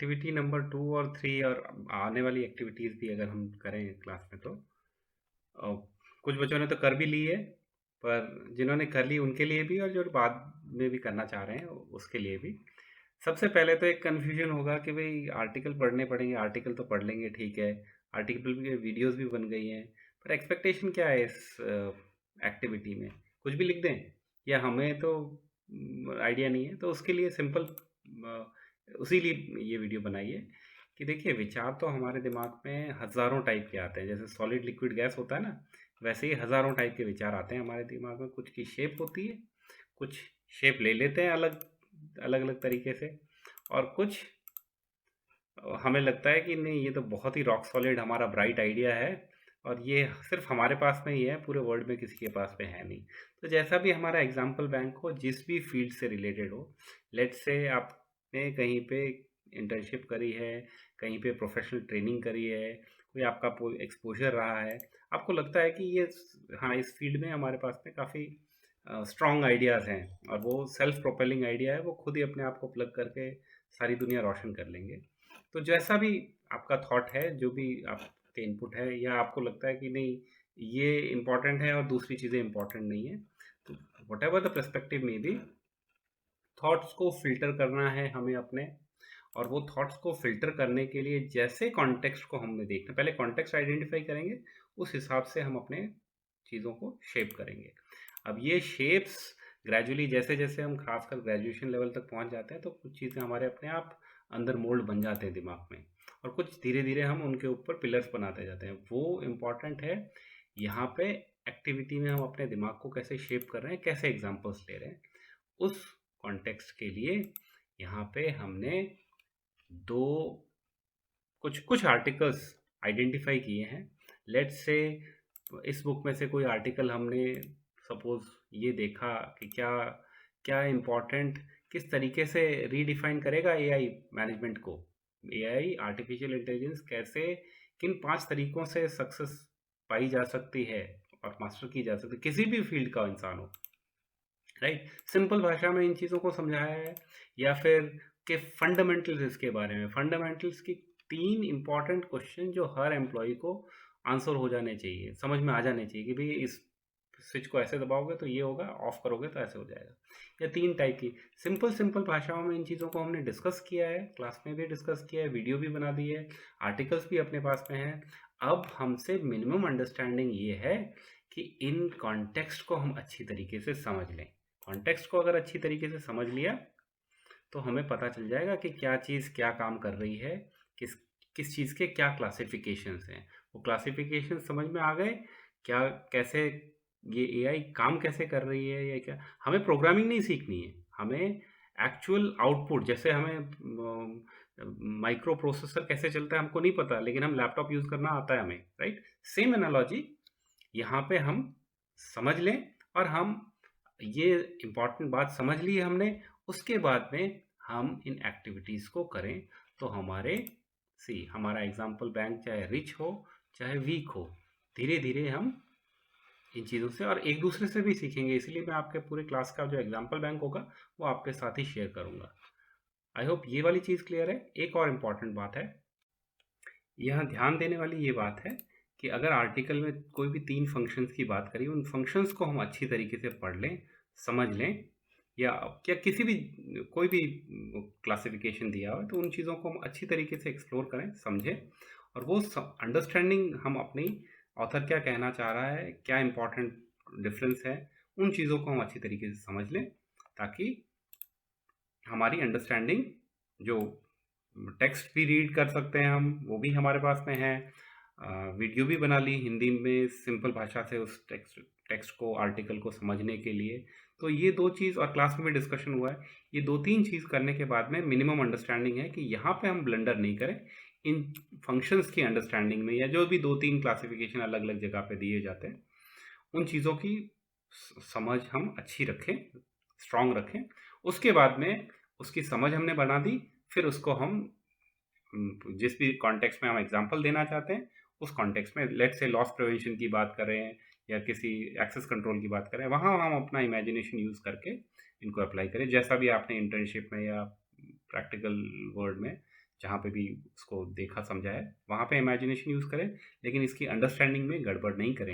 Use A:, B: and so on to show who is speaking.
A: Activity number 2 और 3 और आने वाली एक्टिविटीज़ भी अगर हम करें क्लास में तो अ, कुछ बच्चों ने तो कर भी ली है, पर जिन्होंने कर ली उनके लिए भी और जो बाद में भी करना चाह रहे हैं उसके लिए भी। सबसे पहले तो एक कन्फ्यूजन होगा कि भई आर्टिकल पढ़ने पड़ेंगे, आर्टिकल तो पढ़ लेंगे ठीक है, आर्टिकल की वीडियोज़ भी बन गई हैं, पर एक्सपेक्टेशन क्या है इस एक्टिविटी में? कुछ भी लिख दें? या हमें तो आइडिया नहीं है, तो उसके लिए सिंपल उसी लिए ये वीडियो बनाई है कि देखिए विचार तो हमारे दिमाग में हज़ारों टाइप के आते हैं, जैसे सॉलिड, लिक्विड, गैस होता है ना, वैसे ही हज़ारों टाइप के विचार आते हैं हमारे दिमाग में। कुछ की शेप होती है, कुछ शेप ले लेते हैं अलग-अलग तरीके से और कुछ हमें लगता है कि नहीं ये तो बहुत ही रॉक सॉलिड हमारा ब्राइट आइडिया है और ये सिर्फ हमारे पास में ही है, पूरे वर्ल्ड में किसी के पास में है नहीं। तो जैसा भी हमारा एग्जाम्पल बैंक हो, जिस भी फील्ड से रिलेटेड हो, लेट्स से आपने कहीं पे इंटर्नशिप करी है, कहीं पे प्रोफेशनल ट्रेनिंग करी है, कोई आपका एक्सपोजर रहा है, आपको लगता है कि ये हाँ इस फील्ड में हमारे पास में काफ़ी स्ट्रॉन्ग आइडियाज़ हैं और वो सेल्फ प्रोपेलिंग आइडिया है, वो खुद ही अपने आप को प्लग करके सारी दुनिया रोशन कर लेंगे। तो जैसा भी आपका थॉट है, जो भी आपके इनपुट है या आपको लगता है कि नहीं ये इम्पोर्टेंट है और दूसरी चीज़ें इम्पोर्टेंट नहीं है, तो व्हाटएवर द पर्सपेक्टिव में बी, थॉट्स को फिल्टर करना है हमें अपने। और वो थॉट्स को फिल्टर करने के लिए जैसे कॉन्टेक्स्ट को हमें देखना, पहले कॉन्टेक्स्ट आइडेंटिफाई करेंगे, उस हिसाब से हम अपने चीज़ों को शेप करेंगे। अब ये शेप्स ग्रेजुअली जैसे जैसे हम खासकर ग्रेजुएशन लेवल तक पहुंच जाते हैं तो कुछ चीज़ें हमारे अपने आप अंदर मोल्ड बन जाते हैं दिमाग में, और कुछ धीरे धीरे हम उनके ऊपर पिलर्स बनाते जाते हैं। वो इम्पॉर्टेंट है यहाँ पे। एक्टिविटी में हम अपने दिमाग को कैसे शेप कर रहे हैं, कैसे एग्जाम्पल्स ले रहे हैं, उस कॉन्टेक्स्ट के लिए यहाँ पे हमने दो कुछ कुछ आर्टिकल्स आइडेंटिफाई किए हैं। लेट्स से इस बुक में से कोई आर्टिकल हमने सपोज ये देखा कि क्या क्या इम्पोर्टेंट, किस तरीके से रीडिफाइन करेगा एआई मैनेजमेंट को, एआई आर्टिफिशियल इंटेलिजेंस कैसे, किन 5 तरीकों से सक्सेस पाई जा सकती है और मास्टर की जा सकती है, किसी भी फील्ड का इंसान हो, राइट। सिंपल भाषा में इन चीज़ों को समझाया है। या फिर के फंडामेंटल्स, इसके बारे में फंडामेंटल्स की 3 इंपॉर्टेंट क्वेश्चन जो हर एम्प्लॉय को आंसर हो जाने चाहिए, समझ में आ जाने चाहिए कि भाई इस स्विच को ऐसे दबाओगे तो ये होगा, ऑफ करोगे तो ऐसे हो जाएगा। या 3 टाइप की सिंपल सिंपल भाषाओं में इन चीज़ों को हमने डिस्कस किया है, क्लास में भी डिस्कस किया है, वीडियो भी बना दी है, आर्टिकल्स भी अपने पास में है। अब हमसे मिनिमम अंडरस्टैंडिंग ये है कि इन कॉन्टेक्स्ट को हम अच्छी तरीके से समझ लें। कॉन्टेक्स्ट को अगर अच्छी तरीके से समझ लिया तो हमें पता चल जाएगा कि क्या चीज़ क्या काम कर रही है, किस किस चीज़ के क्या क्लासिफिकेशंस हैं। वो क्लासिफिकेशन समझ में आ गए, क्या कैसे ये एआई काम कैसे कर रही है, या क्या हमें प्रोग्रामिंग नहीं सीखनी है, हमें एक्चुअल आउटपुट, जैसे हमें माइक्रो प्रोसेसर कैसे चलता है हमको नहीं पता, लेकिन हम लैपटॉप यूज़ करना आता है हमें, राइट। सेम एनालॉजी यहाँ पे हम समझ लें, और हम ये इम्पॉर्टेंट बात समझ ली है हमने, उसके बाद में हम इन एक्टिविटीज़ को करें तो हमारे सी हमारा एग्जाम्पल बैंक चाहे रिच हो चाहे वीक हो, धीरे धीरे हम इन चीज़ों से और एक दूसरे से भी सीखेंगे। इसलिए मैं आपके पूरे क्लास का जो एग्जाम्पल बैंक होगा वो आपके साथ ही शेयर करूँगा। आई होप ये वाली चीज़ क्लियर है। एक और इम्पॉर्टेंट बात है, यहाँ ध्यान देने वाली ये बात है कि अगर आर्टिकल में कोई भी 3 फंक्शंस की बात करी, उन फंक्शंस को हम अच्छी तरीके से पढ़ लें, समझ लें, या क्या किसी भी कोई भी क्लासिफिकेशन दिया हो तो उन चीज़ों को हम अच्छी तरीके से एक्सप्लोर करें, समझें, और वो अंडरस्टैंडिंग हम अपनी ऑथर क्या कहना चाह रहा है, क्या इंपॉर्टेंट डिफरेंस है, उन चीज़ों को हम अच्छी तरीके से समझ लें, ताकि हमारी अंडरस्टैंडिंग जो टेक्स्ट भी रीड कर सकते हैं हम, वो भी हमारे पास में है, वीडियो भी बना ली हिंदी में सिंपल भाषा से उस टेक्स्ट टेक्स्ट को, आर्टिकल को समझने के लिए। तो ये 2 चीज़, और क्लास में भी डिस्कशन हुआ है, ये 2-3 चीज़ करने के बाद में मिनिमम अंडरस्टैंडिंग है कि यहाँ पे हम ब्लंडर नहीं करें इन फंक्शंस की अंडरस्टैंडिंग में, या जो भी 2-3 क्लासिफिकेशन अलग अलग जगह पे दिए जाते हैं उन चीज़ों की समझ हम अच्छी रखें, स्ट्रांग रखें। उसके बाद में उसकी समझ हमने बना दी, फिर उसको हम जिस भी कॉन्टेक्स्ट में हम एग्जांपल देना चाहते हैं उस कॉन्टेक्स्ट में, लेट्स से लॉस प्रिवेंशन की बात करें या किसी एक्सेस कंट्रोल की बात करें, वहाँ हम अपना इमेजिनेशन यूज़ करके इनको अप्लाई करें, जैसा भी आपने इंटर्नशिप में या प्रैक्टिकल वर्ल्ड में जहाँ पे भी उसको देखा समझा है, वहाँ पे इमेजिनेशन यूज़ करें, लेकिन इसकी अंडरस्टैंडिंग में गड़बड़ नहीं करें।